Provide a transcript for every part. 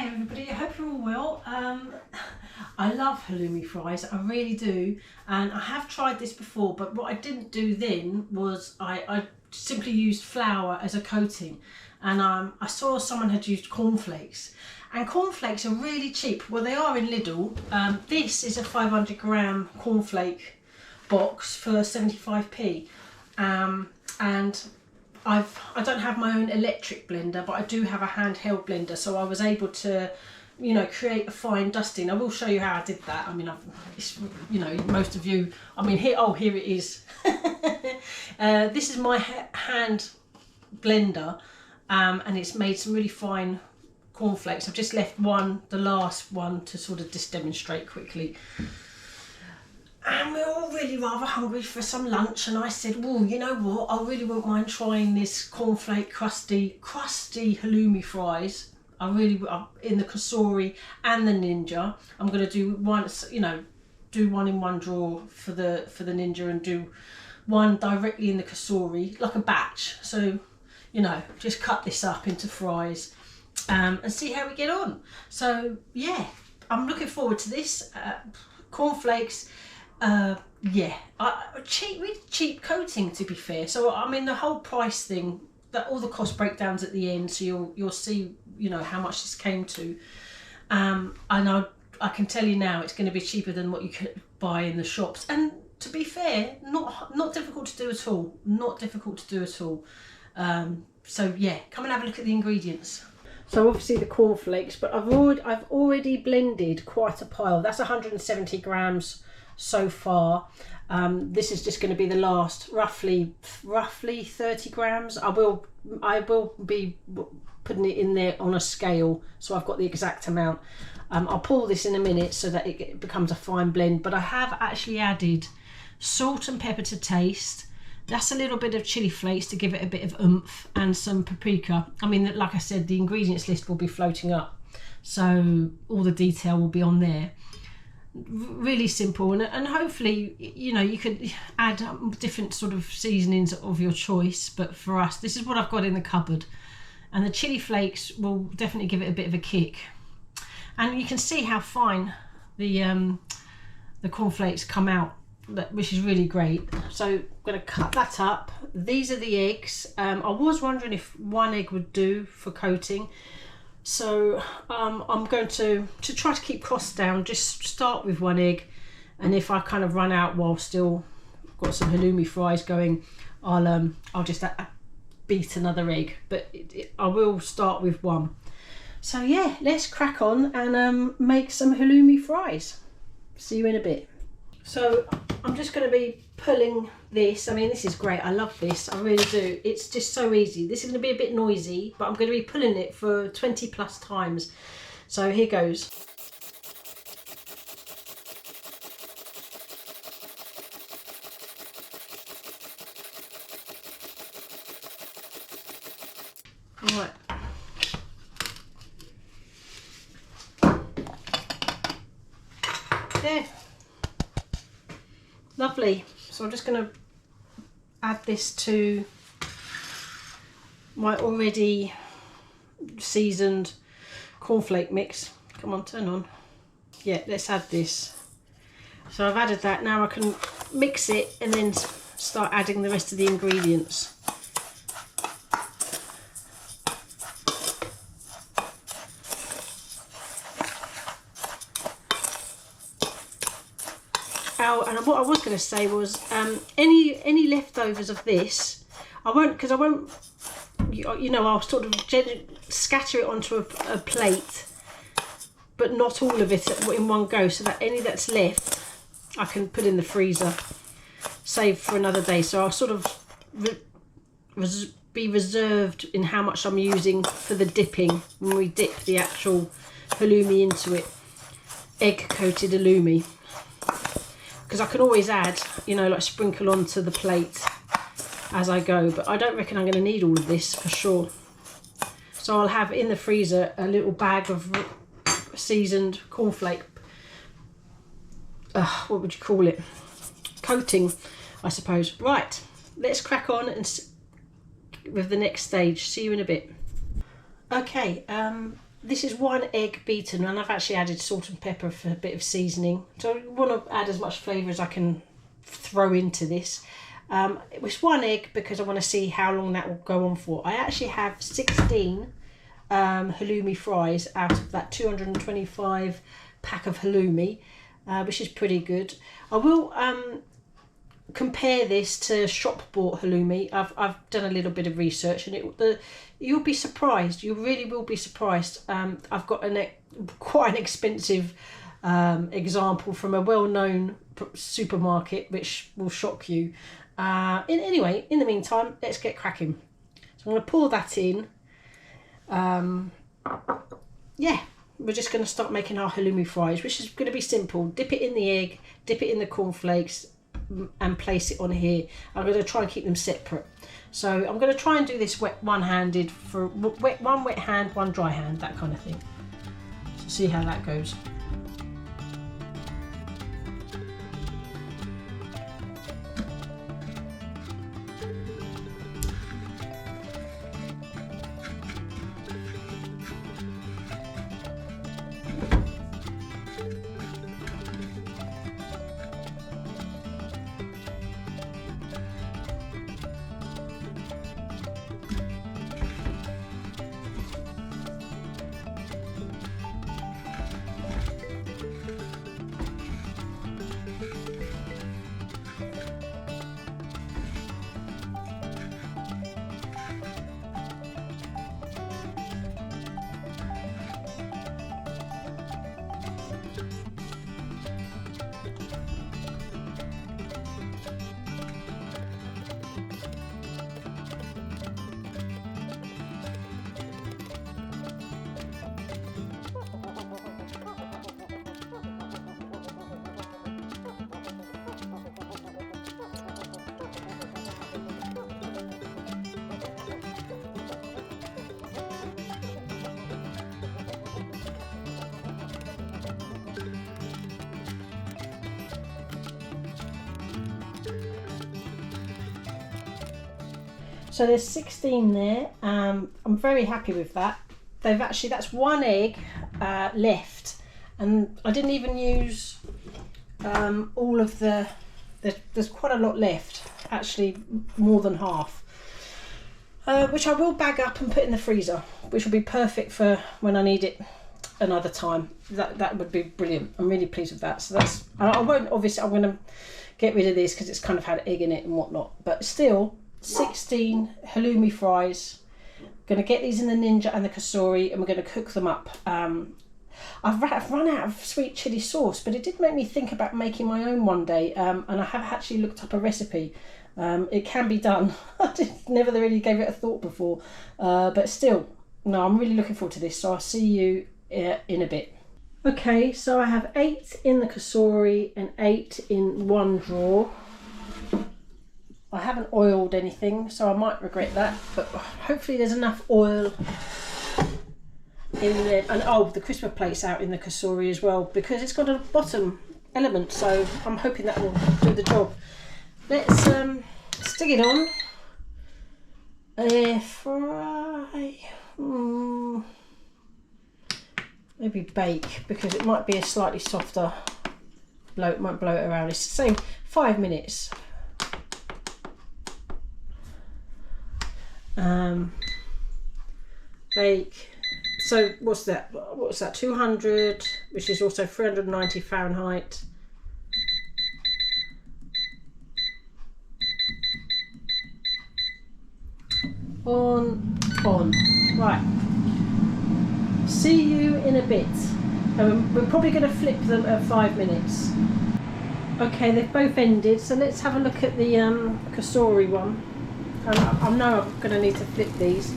Hi everybody, I hope you're all well. I love halloumi fries, I really do, and I have tried this before, but what I didn't do then was I simply used flour as a coating, and I saw someone had used cornflakes, and cornflakes are really cheap. Well, they are in Lidl. This is a 500 gram cornflake box for 75p, and I don't have my own electric blender, but I do have a handheld blender, so I was able to, you know, create a fine dusting. I will show you how I did that. I mean, you know, most of you, I mean, here it is. This is my hand blender, and it's made some really fine cornflakes. I've just left the last one to sort of just demonstrate quickly. And we're all really rather hungry for some lunch, and I said, well, you know what, I really wouldn't mind trying this cornflake crusty halloumi fries. I really, in the Cosori and the Ninja. I'm going to do one, you know, do one in one drawer for the Ninja, and do one directly in the Cosori, like a batch. So, you know, just cut this up into fries, and see how we get on. So yeah, I'm looking forward to this. Cornflakes. Yeah, really cheap coating, to be fair. So I mean, the whole price thing, that all the cost breakdowns at the end, so you'll see, you know, how much this came to. And I can tell you now, it's going to be cheaper than what you could buy in the shops. And to be fair, not difficult to do at all. Not difficult to do at all. So yeah, come and have a look at the ingredients. So obviously the cornflakes, but I've already blended quite a pile. That's 170 grams. So far. This is just going to be the last roughly 30 grams. I will be putting it in there on a scale, so I've got the exact amount. I'll pull this in a minute so that it becomes a fine blend, but I have actually added salt and pepper to taste. That's a little bit of chili flakes to give it a bit of oomph, and some paprika. I mean, like I said, the ingredients list will be floating up, so all the detail will be on there. Really simple, and hopefully, you know, you could add different sort of seasonings of your choice, but for us, this is what I've got in the cupboard, and the chili flakes will definitely give it a bit of a kick. And you can see how fine the cornflakes come out, which is really great. So I'm going to cut that up. These are the eggs. I was wondering if one egg would do for coating. So I'm going to try to keep costs down, just start with one egg, and if I kind of run out while still got some halloumi fries going, I'll just beat another egg, but I will start with one. So yeah, let's crack on and make some halloumi fries. See you in a bit. So I'm just going to be pulling this. I mean, this is great. I love this. I really do. It's just so easy. This is going to be a bit noisy, but I'm going to be pulling it for 20 plus times. So here goes. All right. There. Lovely. So I'm just going to add this to my already seasoned cornflake mix. Come on, turn on. Yeah, let's add this. So I've added that. Now I can mix it and then start adding the rest of the ingredients. And what I was going to say was, any leftovers of this, I won't, you know, I'll sort of scatter it onto a plate, but not all of it in one go, so that any that's left I can put in the freezer, save for another day. So I'll sort of be reserved in how much I'm using for the dipping when we dip the actual halloumi into it, egg coated halloumi. Because I can always add, you know, like sprinkle onto the plate as I go, but I don't reckon I'm going to need all of this for sure. So I'll have in the freezer a little bag of seasoned cornflake, what would you call it? Coating, I suppose. Right, let's crack on and with the next stage. See you in a bit. Okay, This is 1 egg beaten, and I've actually added salt and pepper for a bit of seasoning. So I want to add as much flavour as I can throw into this. It was 1 egg because I want to see how long that will go on for. I actually have 16 halloumi fries out of that 225 pack of halloumi, which is pretty good. I will compare this to shop bought halloumi. I've done a little bit of research, and you'll be surprised. You really will be surprised. I've got quite an expensive example from a well-known supermarket, which will shock you. Anyway, in the meantime, let's get cracking. So I'm going to pour that in. Yeah, we're just going to start making our halloumi fries, which is going to be simple. Dip it in the egg, dip it in the cornflakes, and place it on here. I'm going to try and keep them separate. So I'm going to try and do this one-handed for one wet hand, one dry hand, that kind of thing. So see how that goes. So there's 16 there. I'm very happy with that. That's 1 egg left, and I didn't even use all of there's quite a lot left, actually more than half, which I will bag up and put in the freezer, which will be perfect for when I need it another time. That would be brilliant. I'm really pleased with that. So I won't, obviously I'm going to get rid of this because it's kind of had egg in it and whatnot, but still 16 halloumi fries. Going to get these in the Ninja and the Cosori, and we're going to cook them up. I've run out of sweet chili sauce, but it did make me think about making my own one day, and I have actually looked up a recipe. It can be done. I never really gave it a thought before, but still, no, I'm really looking forward to this, so I'll see you in a bit. Okay, so I have 8 in the Cosori and 8 in one drawer. I haven't oiled anything, so I might regret that, but hopefully there's enough oil in there. And oh, the crisper plate's out in the Cosori as well, because it's got a bottom element, so I'm hoping that will do the job. Let's stick it on. Airfry. Maybe bake, because it might be a slightly softer blow. It might blow it around. It's the same, 5 minutes. Bake. So what's that? 200, which is also 390 Fahrenheit. On. Right. See you in a bit. We're probably going to flip them at 5 minutes. Okay, they've both ended, so let's have a look at the Cosori one. I know I'm going to need to flip these.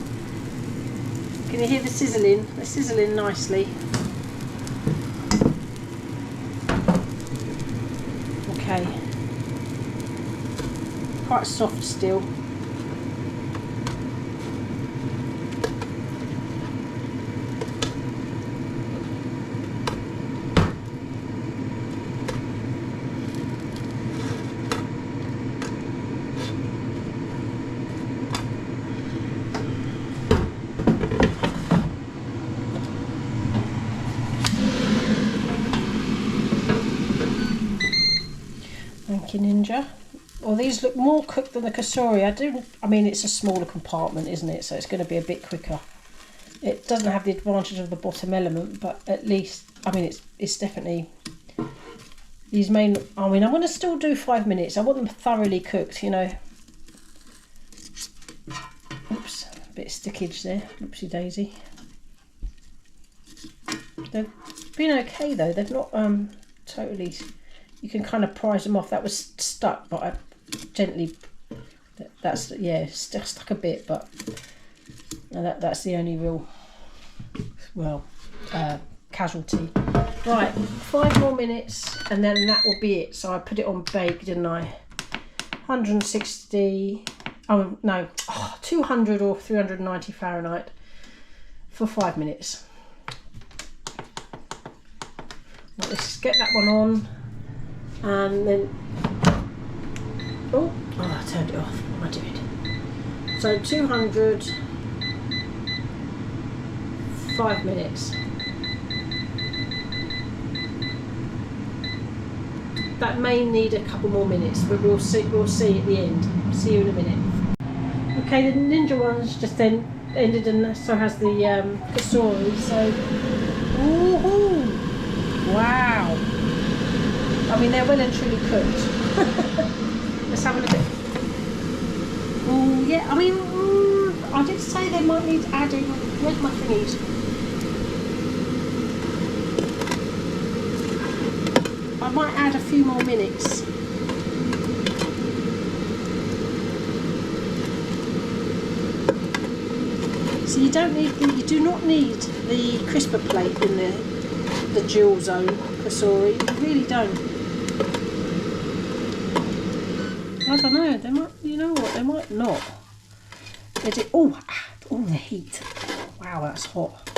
Can you hear the sizzling? They're sizzling nicely. Okay. Quite soft still. Thank you, Ninja. Well, these look more cooked than the Cosori. I mean, it's a smaller compartment, isn't it? So it's going to be a bit quicker. It doesn't have the advantage of the bottom element, but at least, I mean, it's definitely... These main... I mean, I'm going to still do 5 minutes. I want them thoroughly cooked, you know. Oops, a bit of stickage there. Oopsie daisy. They've been okay, though. They've not totally... You can kind of prise them off. That was stuck, but I gently... That's, yeah, still stuck a bit, but... That's the only real, well, casualty. Right, 5 more minutes and then that will be it. So I put it on bake, didn't I? 160, oh no, 200 or 390 Fahrenheit for 5 minutes. Right, let's get that one on and then, oh, I turned it off, I did. So 200, 5 minutes. That may need a couple more minutes, but we'll see at the end. See you in a minute. Okay, the Ninja one's just then ended, and so has the Cosori. So, woohoo! Wow! I mean, they're well and truly cooked. Let's have a look at. Oh yeah, I mean, I did say they might need adding. Where's my thingies? I might add a few more minutes. So you do not need the crisper plate in the dual zone Cosori. You really don't. I don't know. They might. You know what? They might not. They do. Oh, the heat. Wow, that's hot.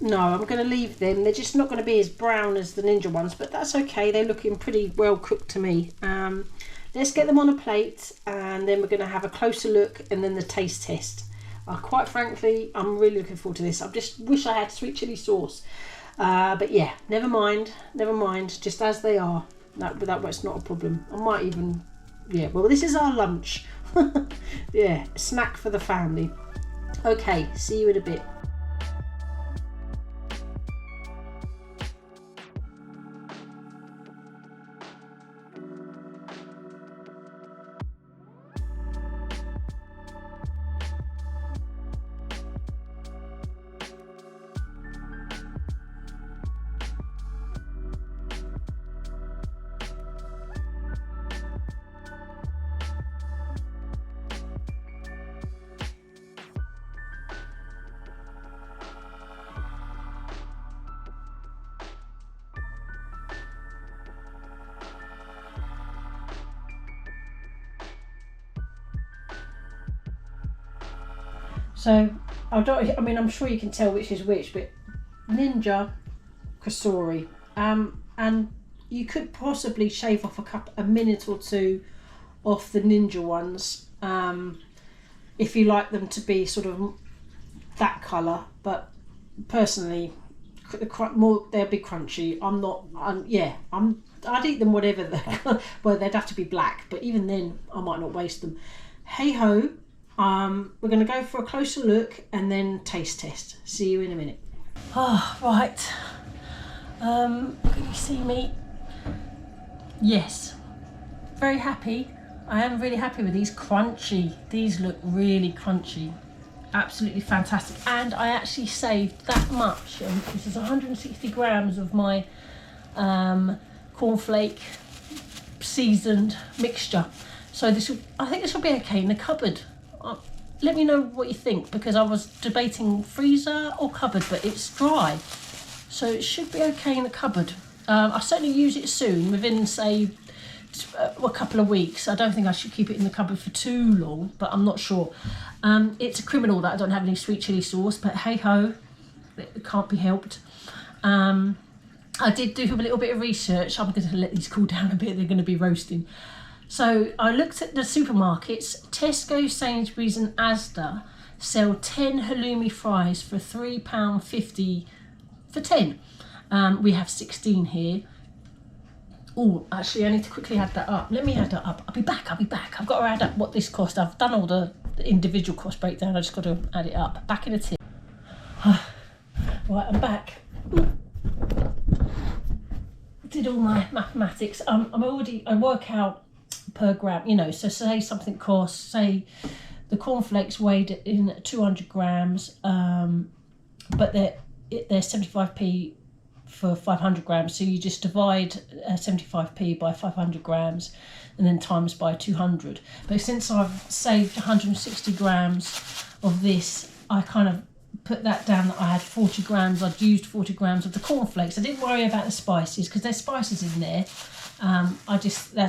No, I'm going to leave them. They're just not going to be as brown as the Ninja ones, but that's okay. They're looking pretty well cooked to me. Let's get them on a plate and then we're going to have a closer look and then the taste test. Quite frankly, I'm really looking forward to this. I just wish I had sweet chilli sauce. But yeah, never mind, just as they are. That's not a problem. I might even, yeah, well, this is our lunch. Yeah, a snack for the family. Okay, see you in a bit. So, I'm sure you can tell which is which, but Ninja, Cosori, and you could possibly shave off a minute or two off the Ninja ones, if you like them to be sort of that colour. But personally, they'll be crunchy. I'd eat them whatever. Well, they'd have to be black, but even then, I might not waste them. Hey ho. We're going to go for a closer look and then taste test. See you in a minute. Oh, right. Can you see me? Yes. Very happy. I am really happy with these. Crunchy. These look really crunchy. Absolutely fantastic. And I actually saved that much. This is 160 grams of my cornflake seasoned mixture. So I think this will be okay in the cupboard. Let me know what you think, because I was debating freezer or cupboard, but it's dry, so it should be okay in the cupboard. I'll certainly use it soon, within say a couple of weeks. I don't think I should keep it in the cupboard for too long, but I'm not sure. It's a criminal that I don't have any sweet chilli sauce, but hey ho, it can't be helped. I did do a little bit of research. I'm going to let these cool down a bit. They're going to be roasting. So I looked at the supermarkets. Tesco, Sainsbury's and Asda sell 10 halloumi fries for £3.50 for 10. We have 16 here. Oh, actually, I need to quickly add that up. Let me add that up. I'll be back. I've got to add up what this cost. I've done all the individual cost breakdown. I just got to add it up. Back in a tin. Right, I'm back. Did all my mathematics. I work out per gram, you know, so say something costs, say the cornflakes weighed in 200 grams, but they're 75p for 500 grams, so you just divide 75p by 500 grams and then times by 200. But since I've saved 160 grams of this, I kind of put that down that I had 40 grams. I'd used 40 grams of the cornflakes. I didn't worry about the spices because there's spices in there.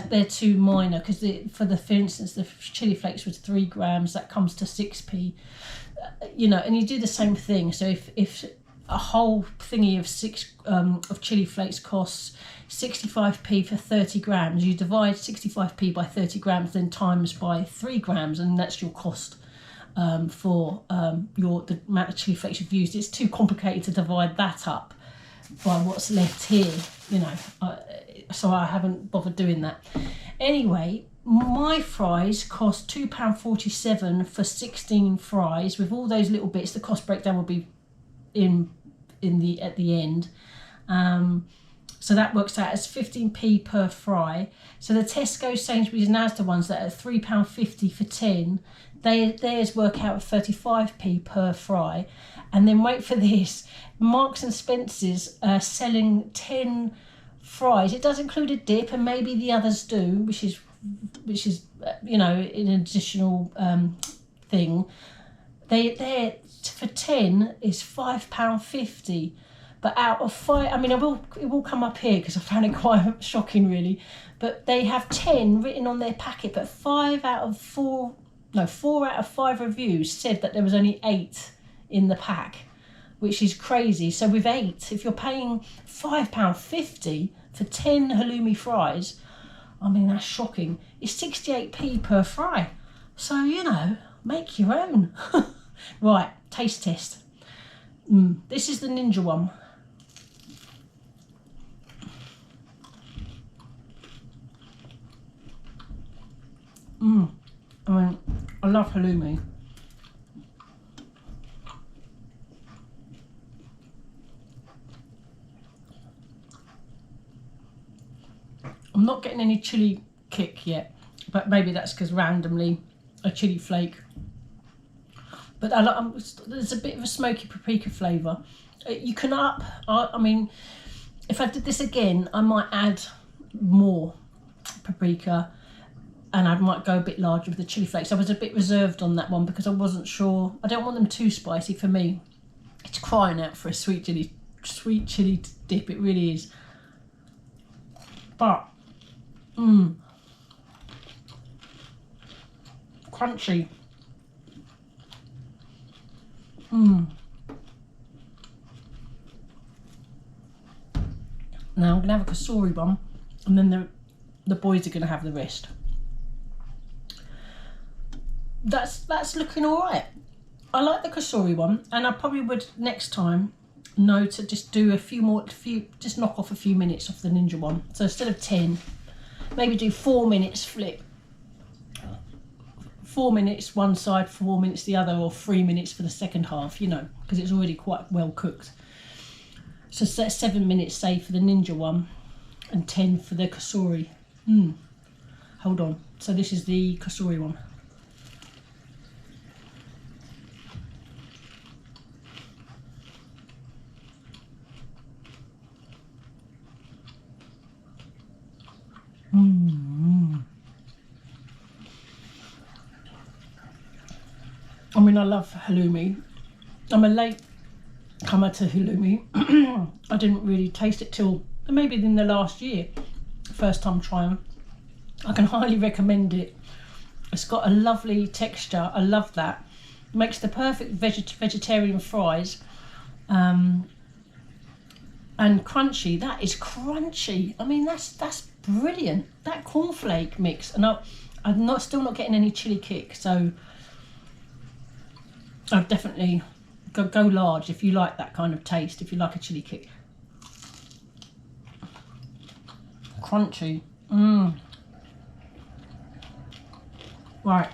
They're too minor because for instance, the chili flakes was 3 grams. That comes to 6p. You know, and you do the same thing. So if a whole thingy of chili flakes costs 65p for 30 grams, you divide 65p by 30 grams, then times by 3 grams, and that's your cost. For the amount of chili flakes you've used. It's too complicated to divide that up by what's left here, you know, so I haven't bothered doing that. Anyway, my fries cost £2.47 for 16 fries with all those little bits. The cost breakdown will be at the end. So that works out as 15p per fry. So the Tesco, Sainsbury's and Asda ones that are £3.50 for 10, theirs work out at 35p per fry. And then wait for this, Marks and Spencer's are selling 10 fries. It does include a dip, and maybe the others do, which is you know, an additional thing. They're for 10 is £5.50. But out of 5, I mean, it will come up here because I found it quite shocking, really. But they have 10 written on their packet, but 4 out of 5 reviews said that there was only 8 in the pack, which is crazy. So with 8, if you're paying £5.50 for 10 halloumi fries, I mean, that's shocking. It's 68p per fry. So, you know, make your own. Right, taste test. This is the Ninja one. I mean, I love halloumi. I'm not getting any chili kick yet, but maybe that's because randomly a chili flake. But there's a bit of a smoky paprika flavour. You can I mean, if I did this again, I might add more paprika. And I might go a bit larger with the chili flakes. I was a bit reserved on that one because I wasn't sure. I don't want them too spicy for me. It's crying out for a sweet chili dip. It really is. But, crunchy. Now I'm gonna have a Cosori one, and then the boys are gonna have the rest. That's looking all right. I like the Cosori one, and I probably would next time know to just do just knock off a few minutes off the Ninja one. So instead of 10, maybe do 4 minutes flip. 4 minutes one side, 4 minutes the other, or 3 minutes for the second half, you know, because it's already quite well cooked. So 7 minutes, say, for the Ninja one, and 10 for the Cosori. Hold on. So this is the Cosori one. I mean, I love halloumi. I'm a late comer to halloumi. I didn't really taste it till maybe in the last year. First time trying. I can highly recommend it. It's got a lovely texture. I love that. It makes the perfect vegetarian fries. And crunchy. That is crunchy. I mean, that's brilliant. That cornflake mix. And I'm still not getting any chili kick. So I'd definitely go large if you like that kind of taste, if you like a chili kick. Crunchy. Right.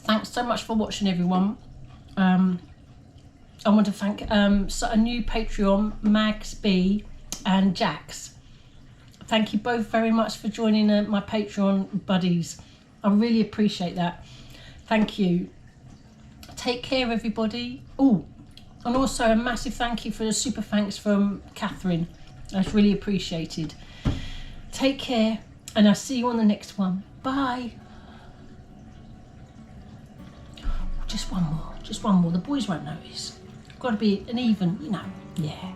Thanks so much for watching, everyone. I want to thank a new Patreon, Mags B and Jax. Thank you both very much for joining my Patreon buddies. I really appreciate that. Thank you. Take care, everybody. Oh, and also a massive thank you for the super thanks from Catherine. That's really appreciated. Take care, and I'll see you on the next one. Bye. Just one more. The boys won't notice. Got to be an even, you know. Yeah.